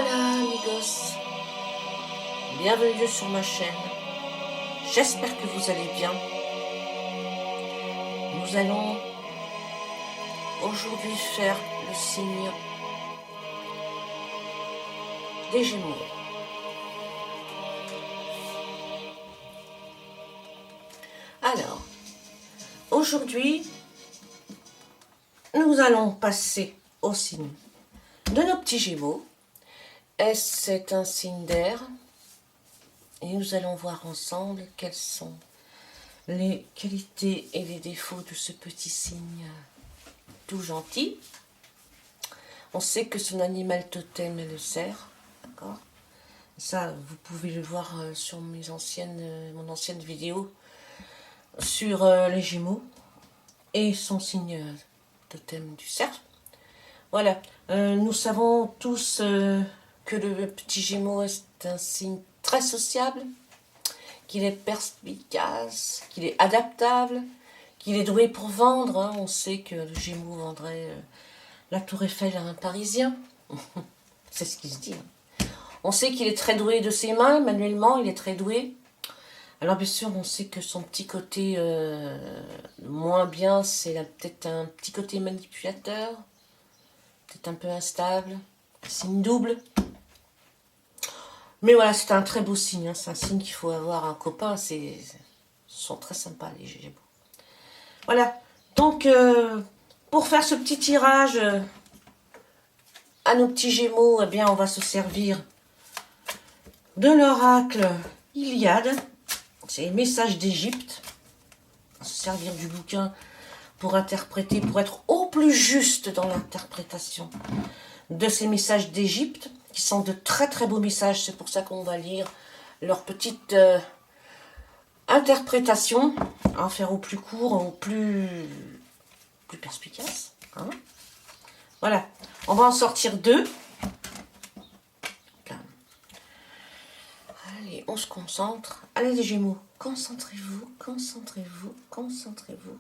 Voilà amigos, bienvenue sur ma chaîne, j'espère que vous allez bien. Nous allons aujourd'hui faire le signe des Gémeaux. Alors, aujourd'hui, nous allons passer au signe de nos petits Gémeaux. C'est un signe d'air et nous allons voir ensemble quelles sont les qualités et les défauts de ce petit signe tout gentil. On sait que son animal totem est le cerf, d'accord. Ça, vous pouvez le voir sur mon ancienne vidéo sur les Gémeaux et son signe totem du cerf. Voilà, nous savons tous que le petit Gémeaux est un signe très sociable, qu'il est perspicace, qu'il est adaptable, qu'il est doué pour vendre. Hein. On sait que le Gémeaux vendrait la Tour Eiffel à un Parisien. C'est ce qui se dit. Hein. On sait qu'il est très doué de ses mains, manuellement, il est très doué. Alors bien sûr, on sait que son petit côté moins bien, c'est peut-être un petit côté manipulateur, peut-être un peu instable, signe double. Mais voilà, c'est un très beau signe, hein. C'est un signe qu'il faut avoir un copain, ils sont très sympas les Gémeaux. Voilà, donc pour faire ce petit tirage à nos petits Gémeaux, eh bien on va se servir de l'oracle Iliade, c'est les messages d'Égypte. On va se servir du bouquin pour interpréter, pour être au plus juste dans l'interprétation de ces messages d'Égypte, qui sont de très très beaux messages. C'est pour ça qu'on va lire leur petite interprétation, en faire au plus court, au plus perspicace. Hein. Voilà, on va en sortir deux. Allez, on se concentre. Allez les Gémeaux, concentrez-vous, concentrez-vous, concentrez-vous.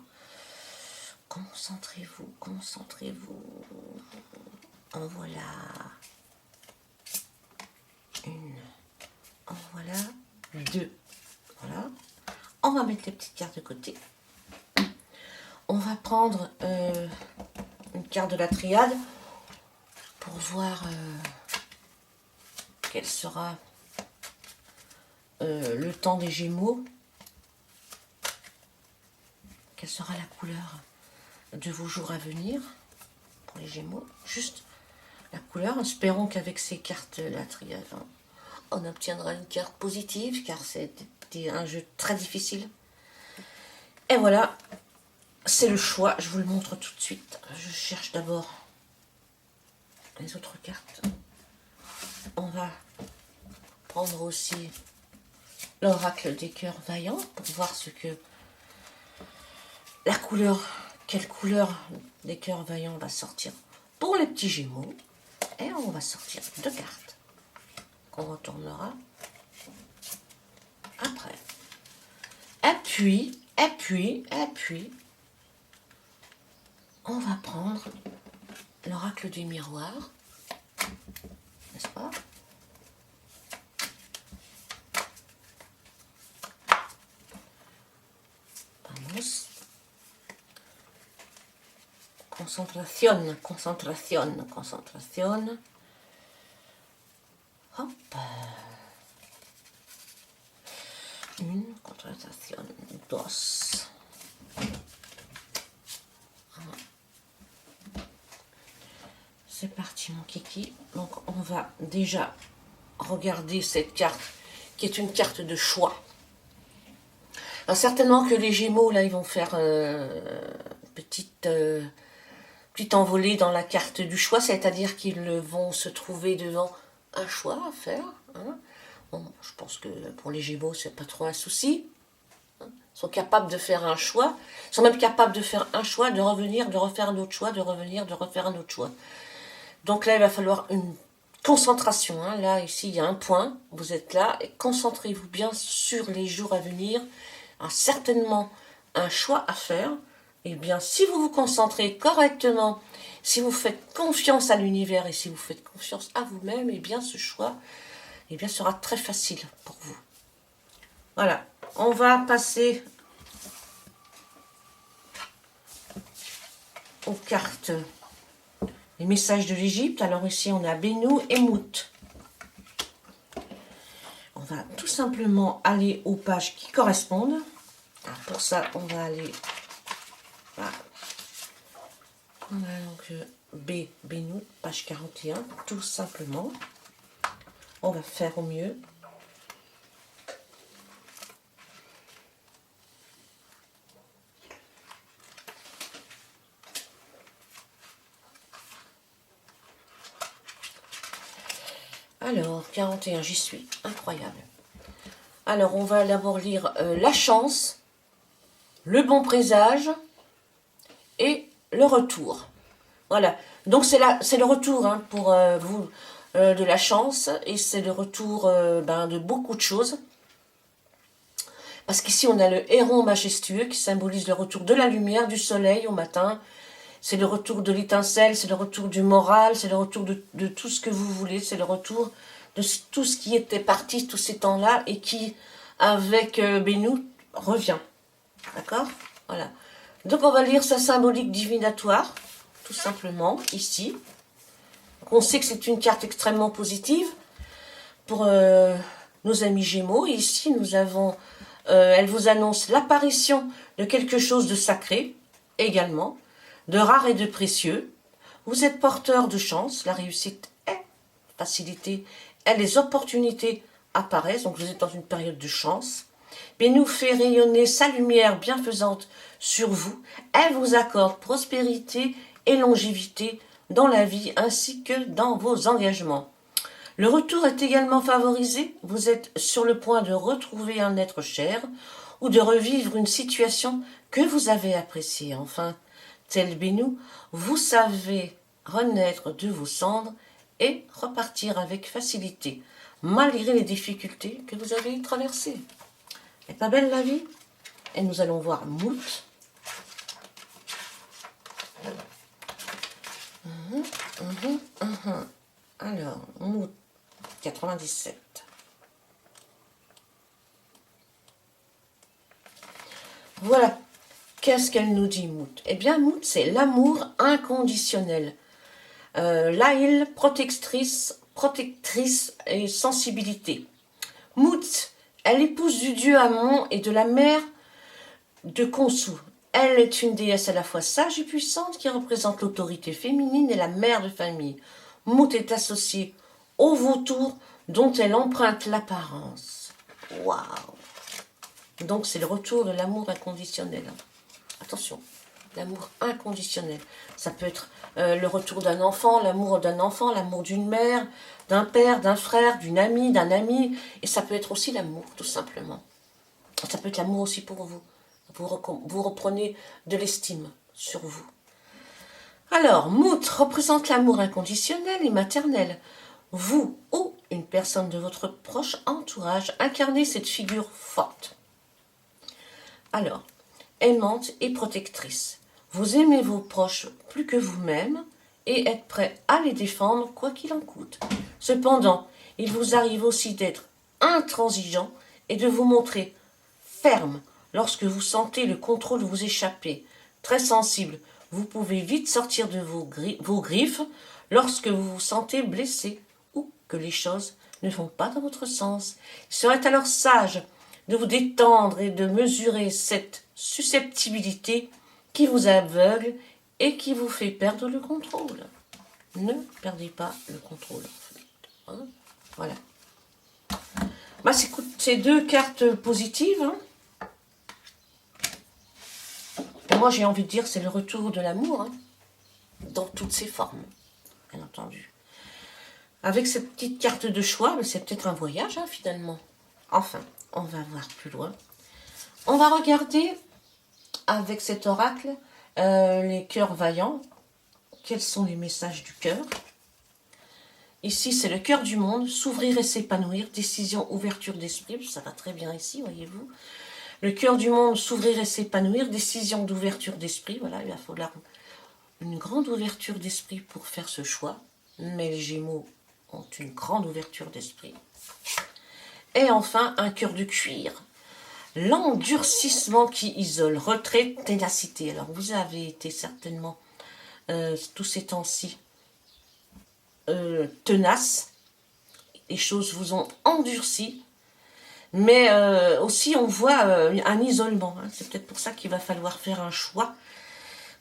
Concentrez-vous, concentrez-vous. En voilà une. En voilà deux. Voilà. On va mettre les petites cartes de côté. On va prendre une carte de la triade pour voir quel sera le temps des Gémeaux. Quelle sera la couleur de vos jours à venir pour les Gémeaux. Juste la couleur. Espérons qu'avec ces cartes de la triade, on obtiendra une carte positive, car c'était un jeu très difficile. Et voilà, c'est le choix. Je vous le montre tout de suite. Je cherche d'abord les autres cartes. On va prendre aussi l'oracle des cœurs vaillants pour voir ce que la couleur, quelle couleur des cœurs vaillants va sortir pour les petits Gémeaux. Et on va sortir deux cartes qu'on retournera après. Et puis, on va prendre l'oracle du miroir, n'est-ce pas? Vamos. Concentración, concentración, concentración. Hop. Une, concentration, dos. C'est parti mon kiki. Donc on va déjà regarder cette carte qui est une carte de choix. Alors, certainement que les Gémeaux là ils vont faire petite envolée dans la carte du choix, c'est-à-dire qu'ils vont se trouver devant un choix à faire. Hein. Bon, je pense que pour les Gémeaux c'est pas trop un souci. Ils sont capables de faire un choix. Ils sont même capables de faire un choix, de revenir, de refaire un autre choix, de revenir, de refaire un autre choix. Donc là, il va falloir une concentration. Hein. Là, ici, il y a un point. Vous êtes là et concentrez-vous bien sur les jours à venir. Alors, certainement un choix à faire. Et bien, si vous vous concentrez correctement Si vous faites confiance à l'univers et si vous faites confiance à vous-même, eh bien ce choix sera très facile pour vous. Voilà, on va passer aux cartes. Les messages de l'Égypte. Alors ici, on a Bénou et Mout. On va tout simplement aller aux pages qui correspondent. Alors pour ça, on va aller... Voilà. On a donc Bénou, page 41, tout simplement. On va faire au mieux. Alors, 41, j'y suis. Incroyable. Alors, on va d'abord lire la chance, le bon présage et le retour. Voilà. Donc, c'est le retour hein, pour vous de la chance et c'est le retour de beaucoup de choses. Parce qu'ici, on a le héron majestueux qui symbolise le retour de la lumière, du soleil au matin. C'est le retour de l'étincelle, c'est le retour du moral, c'est le retour de tout ce que vous voulez, c'est le retour de tout ce qui était parti tous ces temps-là et qui, avec Bénou, revient. D'accord? Voilà. Donc on va lire sa symbolique divinatoire, tout simplement, ici. Donc, on sait que c'est une carte extrêmement positive pour nos amis Gémeaux. Et ici, nous avons, elle vous annonce l'apparition de quelque chose de sacré, également, de rare et de précieux. Vous êtes porteur de chance, la réussite est facilitée, et les opportunités apparaissent, donc vous êtes dans une période de chance. Mais nous fait rayonner sa lumière bienfaisante sur vous, elle vous accorde prospérité et longévité dans la vie ainsi que dans vos engagements. Le retour est également favorisé, vous êtes sur le point de retrouver un être cher ou de revivre une situation que vous avez appréciée. Enfin, tel Bénou, vous savez renaître de vos cendres et repartir avec facilité, malgré les difficultés que vous avez traversées. N'est pas belle la vie? Et nous allons voir Mout. Alors, Mout, 97. Voilà. Qu'est-ce qu'elle nous dit, Mout? Eh bien, Mout, c'est l'amour inconditionnel. L'Aïl, protectrice et sensibilité. Mout, elle épouse du dieu Amon et de la mère de Khonsou. Elle est une déesse à la fois sage et puissante qui représente l'autorité féminine et la mère de famille. Mout est associée au vautour dont elle emprunte l'apparence. Waouh! Donc c'est le retour de l'amour inconditionnel. Attention, l'amour inconditionnel. Ça peut être le retour d'un enfant, l'amour d'une mère, d'un père, d'un frère, d'une amie, d'un ami. Et ça peut être aussi l'amour, tout simplement. Ça peut être l'amour aussi pour vous. Vous reprenez de l'estime sur vous. Alors, Mout représente l'amour inconditionnel et maternel. Vous ou une personne de votre proche entourage incarnez cette figure forte. Alors, aimante et protectrice. Vous aimez vos proches plus que vous-même et êtes prêt à les défendre quoi qu'il en coûte. Cependant, il vous arrive aussi d'être intransigeant et de vous montrer ferme lorsque vous sentez le contrôle vous échapper. Très sensible, vous pouvez vite sortir de vos griffes lorsque vous vous sentez blessé ou que les choses ne vont pas dans votre sens. Il serait alors sage de vous détendre et de mesurer cette susceptibilité qui vous aveugle et qui vous fait perdre le contrôle. Ne perdez pas le contrôle. Hein? Voilà. Bah, c'est deux cartes positives. Hein. Et moi, j'ai envie de dire c'est le retour de l'amour, hein, dans toutes ses formes, bien entendu. Avec cette petite carte de choix, c'est peut-être un voyage, hein, finalement. Enfin, on va voir plus loin. On va regarder avec cet oracle les cœurs vaillants. Quels sont les messages du cœur? Ici, c'est le cœur du monde, s'ouvrir et s'épanouir, décision, ouverture d'esprit. Ça va très bien ici, voyez-vous. Le cœur du monde, s'ouvrir et s'épanouir, décision d'ouverture d'esprit. Voilà, il va falloir une grande ouverture d'esprit pour faire ce choix, mais les Gémeaux ont une grande ouverture d'esprit. Et enfin, un cœur de cuir. L'endurcissement qui isole, retrait, ténacité. Alors, vous avez été certainement, tous ces temps-ci, tenace. Les choses vous ont endurci. Mais aussi, on voit un isolement. Hein. C'est peut-être pour ça qu'il va falloir faire un choix.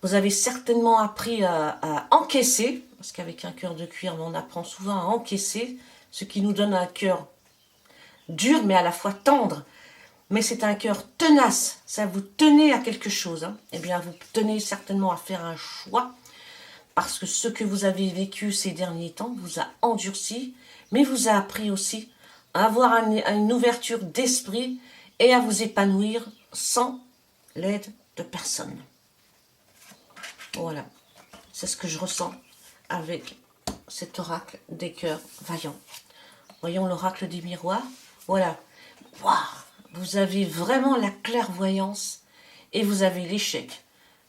Vous avez certainement appris à encaisser, parce qu'avec un cœur de cuir, on apprend souvent à encaisser, ce qui nous donne un cœur dur, mais à la fois tendre. Mais c'est un cœur tenace, ça vous tenez à quelque chose. Hein. Eh bien, vous tenez certainement à faire un choix, parce que ce que vous avez vécu ces derniers temps vous a endurci, mais vous a appris aussi à avoir une ouverture d'esprit et à vous épanouir sans l'aide de personne. Voilà, c'est ce que je ressens avec cet oracle des cœurs vaillants. Voyons l'oracle des miroirs. Voilà, wow, vous avez vraiment la clairvoyance et vous avez l'échec.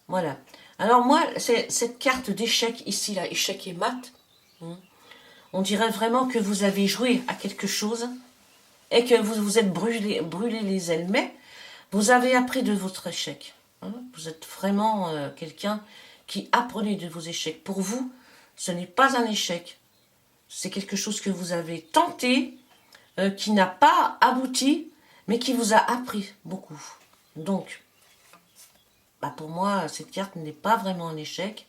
Voilà. Alors moi, cette carte d'échec ici, là, échec et mat, on dirait vraiment que vous avez joué à quelque chose et que vous vous êtes brûlé les ailes. Mais vous avez appris de votre échec. Hein. Vous êtes vraiment quelqu'un qui apprenait de vos échecs. Pour vous, ce n'est pas un échec. C'est quelque chose que vous avez tenté, qui n'a pas abouti, mais qui vous a appris beaucoup. Donc, bah pour moi, cette carte n'est pas vraiment un échec.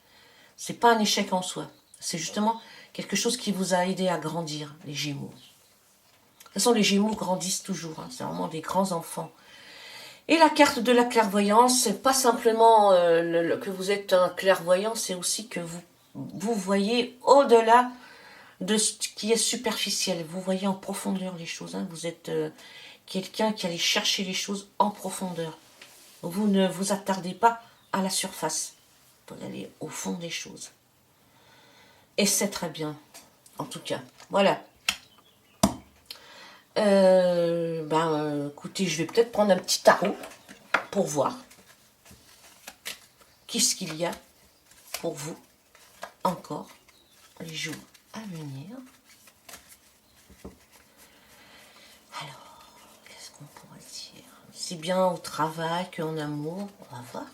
C'est pas un échec en soi. C'est justement quelque chose qui vous a aidé à grandir, les Gémeaux. De toute façon, les Gémeaux grandissent toujours. Hein. C'est vraiment des grands enfants. Et la carte de la clairvoyance, c'est pas simplement que vous êtes un clairvoyant, c'est aussi que vous voyez au-delà de ce qui est superficiel. Vous voyez en profondeur les choses. Hein. Vous êtes quelqu'un qui allait chercher les choses en profondeur. Vous ne vous attardez pas à la surface. Vous allez au fond des choses. Et c'est très bien. En tout cas, voilà. Écoutez, je vais peut-être prendre un petit tarot pour voir qu'est-ce qu'il y a pour vous encore les jours à venir. Alors, qu'est-ce qu'on pourrait dire? Si bien au travail qu'en amour, on va voir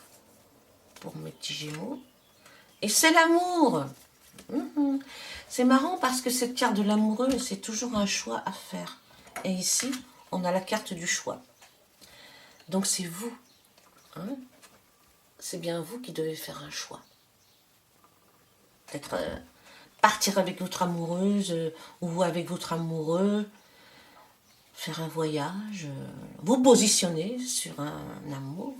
pour mes petits Gémeaux. Et c'est l'amour. C'est marrant parce que cette carte de l'amoureux, c'est toujours un choix à faire. Et ici, on a la carte du choix. Donc c'est vous. Hein, c'est bien vous qui devez faire un choix. Peut-être partir avec votre amoureuse ou avec votre amoureux, faire un voyage, vous positionner sur un amour,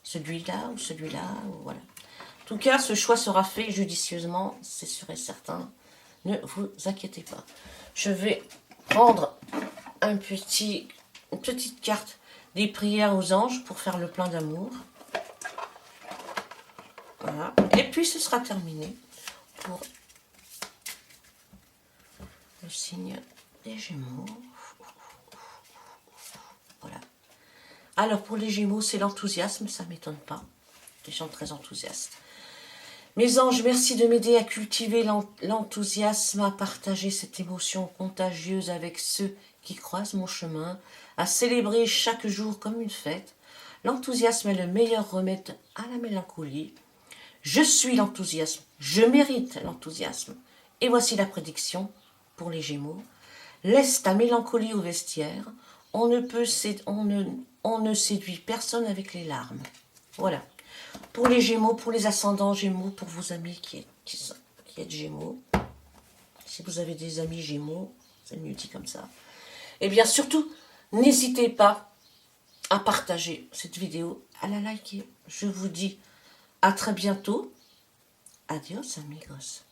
celui-là ou celui-là, voilà. En tout cas, ce choix sera fait judicieusement, c'est sûr et certain. Ne vous inquiétez pas. Je vais prendre une petite carte des prières aux anges pour faire le plein d'amour. Voilà. Et puis ce sera terminé pour le signe des Gémeaux. Voilà. Alors pour les Gémeaux, c'est l'enthousiasme, ça ne m'étonne pas. Des gens très enthousiastes. Mes anges, merci de m'aider à cultiver l'enthousiasme, à partager cette émotion contagieuse avec ceux qui croisent mon chemin, à célébrer chaque jour comme une fête. L'enthousiasme est le meilleur remède à la mélancolie. Je suis l'enthousiasme, je mérite l'enthousiasme. Et voici la prédiction pour les Gémeaux. Laisse ta mélancolie au vestiaire, on ne séduit personne avec les larmes. Voilà. Pour les Gémeaux, pour les ascendants Gémeaux, pour vos amis qui êtes Gémeaux. Si vous avez des amis Gémeaux, c'est mieux dit comme ça. Et bien surtout, n'hésitez pas à partager cette vidéo, à la liker. Je vous dis à très bientôt. Adios amigos.